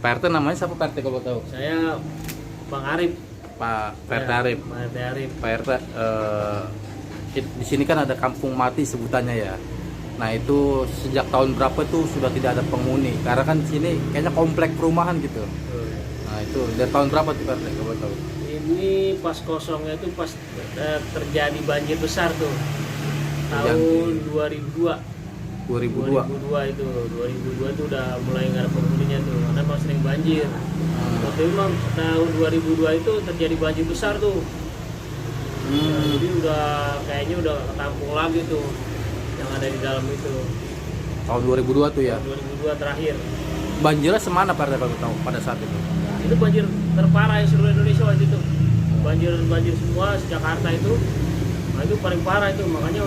Pak RT namanya siapa Pak RT kalau tahu? Saya Bang Arif. Pak RT Arif. Pak RT Arif. Pak RT, di sini kan ada kampung mati sebutannya ya. Nah itu sejak tahun berapa tuh sudah tidak ada penghuni? Karena kan di sini kayaknya komplek perumahan gitu. Nah itu dari tahun berapa tuh Pak RT kalau tahu? Ini pas kosongnya itu pas terjadi banjir besar tuh. Tahun 2002. 2002. 2002 itu udah mulai nggak ada penghuninya tuh, karena emang sering banjir. Waktu itu memang tahun 2002 itu terjadi banjir besar tuh. Jadi kayaknya udah ketampung lagi tuh yang ada di dalam itu. Tahun 2002 tuh ya. 2002 terakhir. Banjirnya semana Pak RT kalau tahu pada saat itu? Itu banjir terparah di seluruh Indonesia waktu itu. Banjir semua Jakarta itu. Nah itu paling parah itu, makanya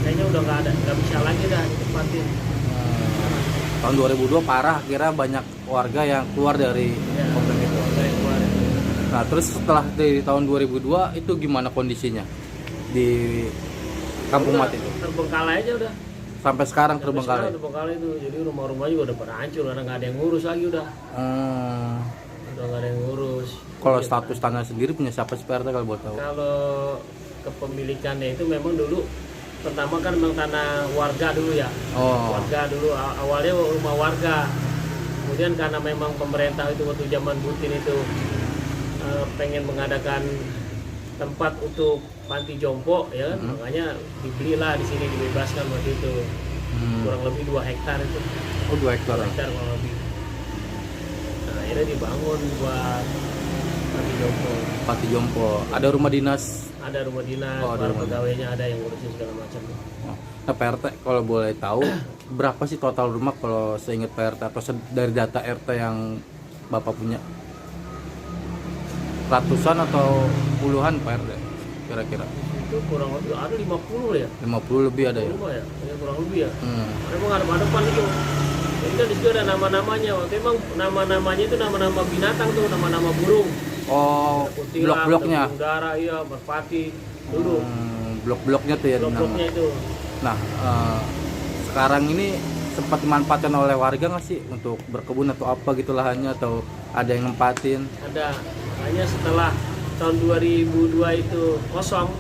kayaknya udah nggak bisa lagi dah ditempatin. Tahun 2002 parah, akhirnya banyak warga yang keluar dari komplek itu. Nah terus setelah dari tahun 2002 itu gimana kondisinya di kampung mati itu? Terbengkalai aja udah. Sampai sekarang terbengkalai. Terbengkalai itu, jadi rumah-rumah juga udah pada hancur karena nggak ada yang ngurus lagi udah. Udah nggak ada yang ngurus. Kalau status tanah sendiri punya siapa sih Pak RT kalau boleh tahu? Kalau kepemilikannya itu memang dulu pertama kan memang tanah warga dulu ya. Warga dulu awalnya rumah warga. Kemudian karena memang pemerintah itu waktu zaman Butin itu pengen mengadakan tempat untuk panti jompo ya kan, makanya dibelilah di sini, dibebaskan waktu itu. Kurang lebih 2 hektar itu. 2 hektar. 2 hektar kurang lebih. Nah, akhirnya dibangun buat panti jompo. Panti jompo. Ada rumah dinas. Ada rumah dinas, para pegawainya ada yang ngurusin segala macam. Nah Pak RT kalau boleh tahu berapa sih total rumah kalau seingat Pak RT atau dari data RT yang Bapak punya? Ratusan atau puluhan Pak RT kira-kira? Itu kurang lebih ada 50 ya. 50 lebih ada ya? Ya, kurang lebih ya. Karena emang ada depan itu. Jadi kan di situ ada nama-namanya. Waktu emang nama-namanya itu nama-nama binatang tuh, nama-nama burung. Blok-bloknya. Udara iya, merpati dulu. Blok-bloknya tuh ya. Blok-bloknya itu. Nah, sekarang ini sempat dimanfaatkan oleh warga nggak sih untuk berkebun atau apa gitu lahannya, atau ada yang nempatin? Ada. Makanya setelah tahun 2002 itu kosong,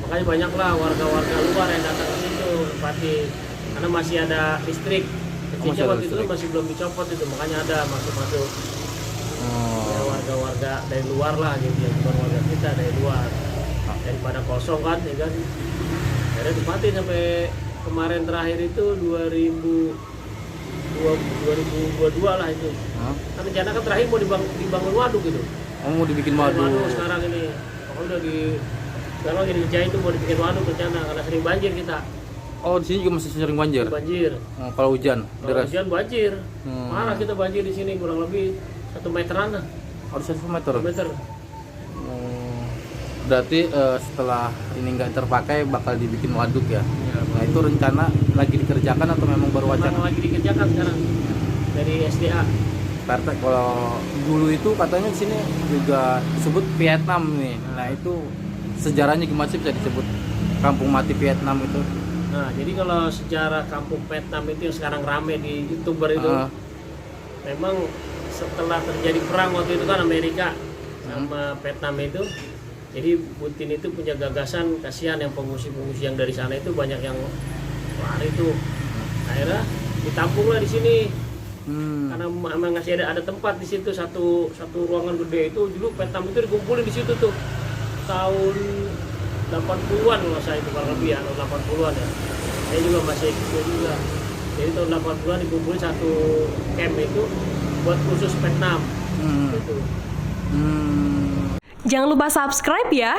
makanya banyaklah warga-warga luar yang datang ke situ nempatin. Karena masih ada listrik. Listriknya waktu itu masih belum dicopot itu, makanya ada masuk-masuk. Ya, warga-warga dari luar lah gitu ya, bukan warga kita dari luar. Daripada kosong kan ya kan. Akhirnya ditempatin sampai kemarin terakhir itu 2022 lah itu. Kan rencana kan terakhir mau dibangun waduk gitu. Mau dibikin waduk. Sekarang ini pokoknya sekarang lagi dikerjain tuh mau dibikin waduk rencana karena sering banjir kita. Di sini juga masih sering banjir. Kalau hujan, hujan banjir. Parah kita banjir di sini kurang lebih 1 meteran lah. 1 meter. 1 meter. Berarti setelah ini nggak terpakai bakal dibikin waduk ya? Nah itu rencana lagi dikerjakan atau memang baru wacana? Memang lagi dikerjakan sekarang dari SDA. Pak RT, kalau dulu itu katanya di sini juga disebut Vietnam nih. Nah itu sejarahnya gimana sih bisa disebut kampung mati Vietnam itu? Nah jadi kalau sejarah kampung Vietnam itu yang sekarang rame di YouTuber itu, memang setelah terjadi perang waktu itu kan Amerika sama Vietnam itu. Jadi Putin itu punya gagasan, kasihan yang pengungsi-pengungsi yang dari sana itu banyak yang lari tuh. Akhirnya ditampunglah di sini. Karena memang masih ada tempat di situ, satu ruangan gede itu dulu Vietnam itu dikumpulin di situ tuh. Tahun 80-an kalau saya itu kurang lebih ya, tahun 80-an ya. Saya juga masih ikut juga. Jadi tahun 80-an dikumpulin satu camp itu buat khusus Vietnam. Gitu. Jangan lupa subscribe ya.